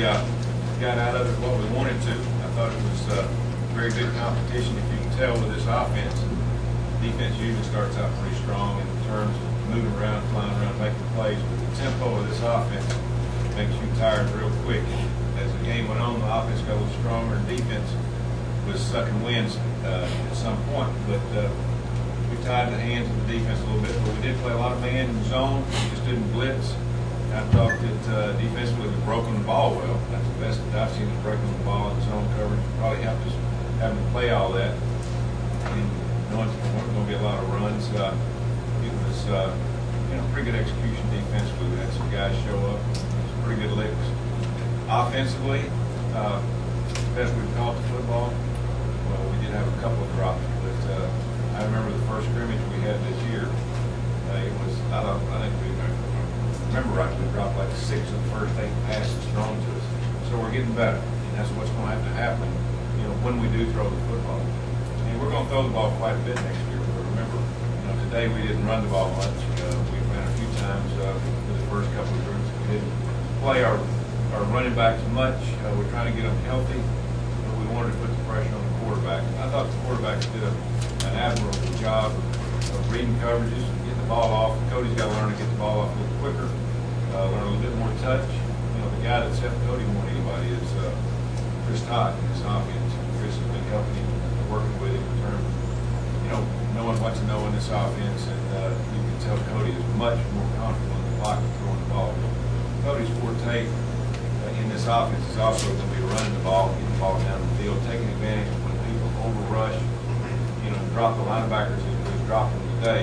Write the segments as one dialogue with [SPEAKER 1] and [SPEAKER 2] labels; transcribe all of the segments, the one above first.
[SPEAKER 1] we got out of it what we wanted to. I thought it was very good competition. If you can tell with this offense, defense usually starts out pretty strong in terms of moving around, flying around, making plays. But the tempo of this offense makes you tired real quick. As the game went on, the offense got a little stronger, and defense was sucking wins at some point. But we tied the hands of the defense a little bit. But we did play a lot of man in the zone. We just didn't blitz. I thought that defensively we broke on the ball well. That's the best that I've seen is breaking the ball in zone coverage. Probably helped us having to play all that. And knowing there weren't going to be a lot of runs, it was pretty good execution defensively. We had some guys show up. Some pretty good licks. Offensively, best we've caught the football. Well, we did have a couple of drops, but I remember the first scrimmage we had this year. It was I think we remember right, we dropped like 6 of the first 8 passes thrown to us. So we're getting better, and that's what's going to have to happen, when we do throw the football. And we're going to throw the ball quite a bit next year. But remember, today we didn't run the ball much. We ran a few times for the first couple of groups. We didn't play our running backs much. We're trying to get them healthy, but we wanted to put the pressure on the quarterback. I thought the quarterbacks did an admirable job of reading coverages, getting the ball off. Cody's got to learn to get the ball off a little quicker, learn a little bit more touch. The guy that's helped Cody more than anybody is Chris Todd in his offense. Chris has been helping him, working with him in terms of, knowing what to know in this offense, and you can tell Cody is much more comfortable in the pocket throwing the ball. Cody's forte in this offense is also going to be running the ball, getting the ball down the field, taking advantage of when people overrush, drop the linebackers as we dropped them today.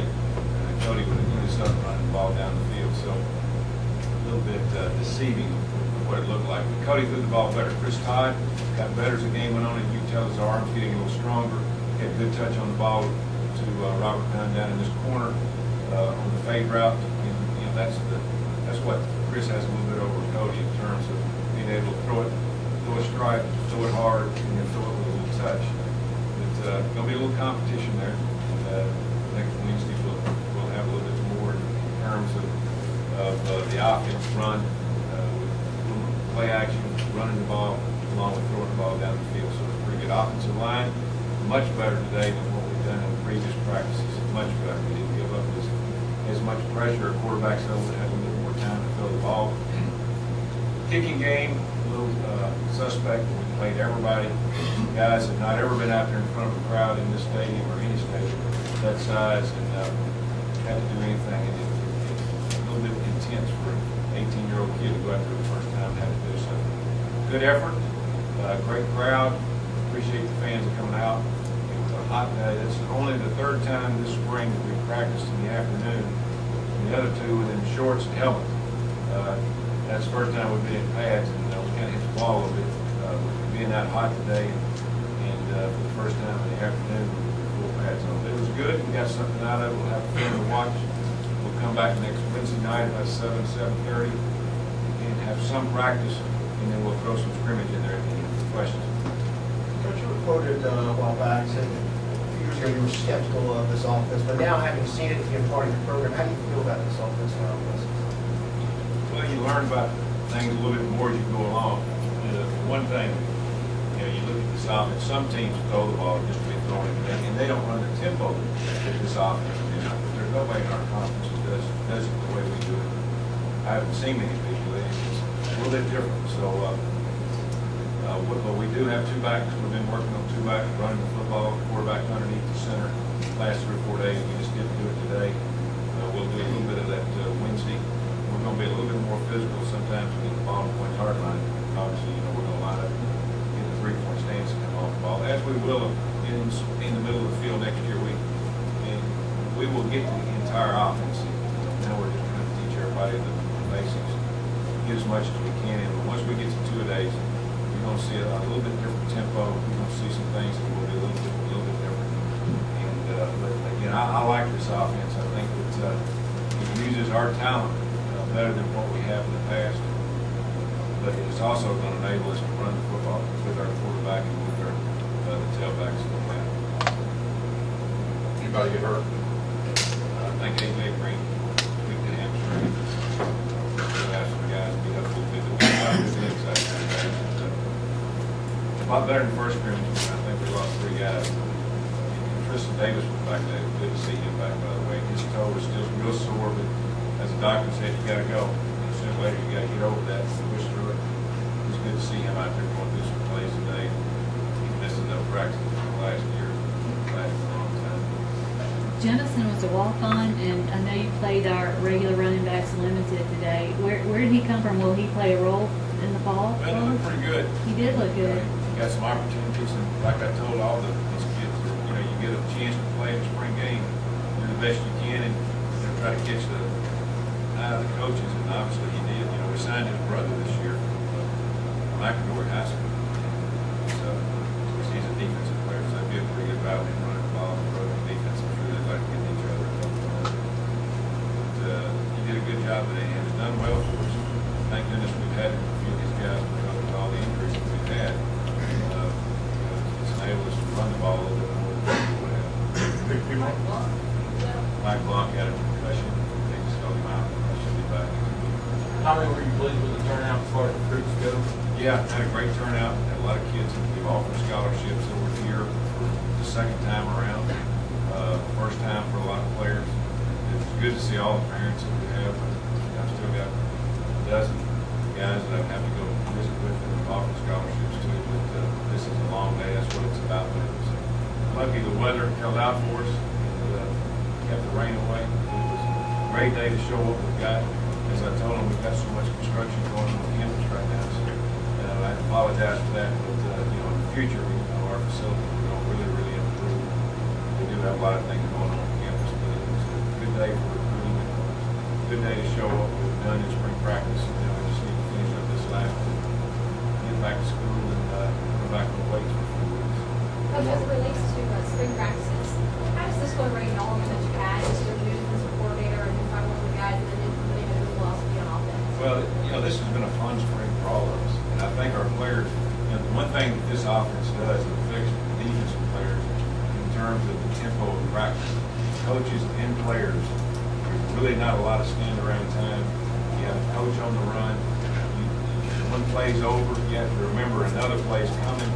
[SPEAKER 1] Cody would have used us up running the ball down the field, so a little bit deceiving of what it looked like. But Cody threw the ball better. Chris Todd got better as the game went on, and you can tell his arms getting a little stronger. He had good touch on the ball to Robert Dunn down in this corner on the fade route. And, that's what Chris has a little bit over Cody in terms of being able to throw a strike, throw it hard, and then throw it with a little touch. It's going to be a little competition there. And next Wednesday we'll have a little bit more in terms of the offense run, with play action, running the ball, along with throwing the ball down the field. So it's a pretty good offensive line. Much better today than what we've done in previous practices. Much better. We didn't give up as much pressure. Our quarterbacks had a little bit more time to throw the ball. Kicking game, a little suspect. We played everybody. Guys have not ever been out there in front of a crowd in this stadium or any stadium that size, and had to do anything. And it's a little bit intense for an 18-year-old kid to go out there the first time and have to do something. Good effort, great crowd. Appreciate the fans coming out. It was a hot day. It's only the 3rd time this spring that we practiced in the afternoon. And the other 2 were in shorts and helmets. That's the first time we've been in pads, and we kind of hit the ball a little bit. Being that hot today, and for the first time in the afternoon, with full pads on. It was good. We got something out of it. We'll have fun to watch. We'll come back next Wednesday night about 7:30, and have some practice, and then we'll throw some scrimmage in there at the end. Questions?
[SPEAKER 2] Coach, you were quoted a while back saying a few years ago you were skeptical of this offense, but now having seen it being part of your program, how do you feel about this offense now?
[SPEAKER 1] Well, you learn about things a little bit more as you go along. One thing, you look at this offense, some teams throw the ball just to be throwing it, and they don't run the tempo that this offense does. There's nobody in our conference who does it the way we do it. I haven't seen many people. It's a little bit different. So, but we do have 2 backs. We've been working on 2 backs, running the football, quarterback underneath the center the last 3 or 4 days. We just didn't do it today. We'll do a little bit of that Wednesday. We're going to be a little bit more physical sometimes to get the ball on the point hard line. Obviously, we're going to line up, get the 3-point stance and come off the ball, as we will in the middle of the field next year. We will get the entire offense. Now we're just trying to teach everybody the basics, get as much as we can in. But once we get to 2 days, you're going to see a little bit different tempo. You're going to see some things that will be a little bit different. And but again, I like this offense. I think that it uses our talent better than what we have in the past. But it's also going to enable us to run the football with our quarterback and with our the tailbacks.
[SPEAKER 3] Anybody get hurt?
[SPEAKER 1] I think A.J. Green took the hamstring. We'll have some guys beat up a little bit. better than the first scrimmage. I think we lost 3 guys. And Tristan Davis was back there. Good to see him back, by the way. His toe was still real sore, but as the doctor said, you got to go. And sooner or later, you got to get over that and push through it. It was good to see him out there going through some plays today. He missed enough practice last year. Lasted a long time.
[SPEAKER 3] Jemison was a walk-on, and I know you played our regular running backs limited today. Where did he come from? Will he play a role in the fall?
[SPEAKER 1] Well, he looked pretty good.
[SPEAKER 3] He did look good.
[SPEAKER 1] He got some opportunities, and like I told all these kids, you get a chance to play in the spring game, do the best you can, and try to catch the eye of the coaches. And obviously he did. We signed his brother this year, McAdory High School. So he's a defensive player, so that'd be a pretty good battle in running the ball and throwing defense. I'm sure they'd like to get each other. But he did a good job today, and he's done well for us. Thank goodness we've had a few of these guys because of all the injuries that we've had. It's enabled us to run the ball a little bit more than we would have. Mike Blanc had a concussion. They just held him out. I should be back.
[SPEAKER 4] Tommy, were you pleased with the turnout as far as recruits go?
[SPEAKER 1] Yeah, had a great turnout. Had a lot of kids. We've offered scholarships over here for the second time around. First time for a lot of players. It's good to see all the parents that we have. I've still got a dozen guys that I have to go visit with and offer scholarships to. But this is a long day. That's what it's about. But it was lucky the weather held out for us and kept the rain away. It was a great day to show what we've got. As I told them, we've got so much construction going on campus right now. So I apologize for that. But in the future, our facility is going to really improve. We do have a lot of things going on campus, but it was a good day for recruiting. A good day to show what we've done in spring practice. We just need to finish up this lap and get back to school and go back on weights for 4 weeks.
[SPEAKER 5] Coach, as it relates to spring practices, how does this one rate in Auburn that you had as your new defensive coordinator and you're talking with the guys and then implementing a new philosophy on offense?
[SPEAKER 1] Well, this has been a fun spring for all of us, and I think our players. The one thing that this offense does, it affects the defensive players in terms of the tempo of practice. Coaches and players, there's really not a lot of stand around time. You have a coach on the run. One play's over, you have to remember another play's coming.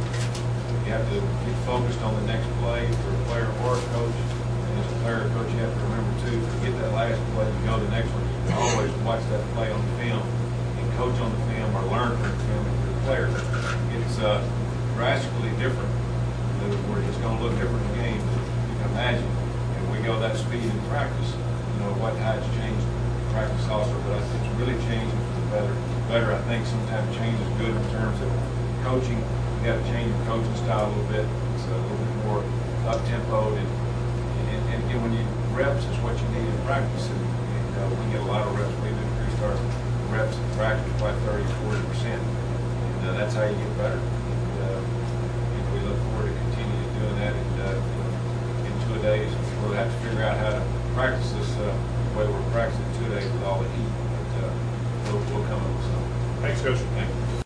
[SPEAKER 1] You have to get focused on the next play for a player or a coach. And as a player or coach, you have to remember too, forget that last play, you go to the next one. You always watch that play on the film and coach on the film or learn from the film if you're a player. It's drastically different. It's going to look different in games, you can imagine. And we go that speed in practice, how it's changed in practice also, but I think it's really changing for the better. I think sometimes change is good in terms of coaching. You got to change your coaching style a little bit. It's a little bit more up-tempoed, and again, when you reps is what you need in practice, and we get a lot of reps. We've increased our reps in practice by 30-40%, and that's how you get better. And we look forward to continuing doing that. And in 2 days, we'll have to figure out how to practice this the way we're practicing 2 days with all the heat. But we'll come up with something.
[SPEAKER 6] Thanks, Coach.
[SPEAKER 1] Thank you.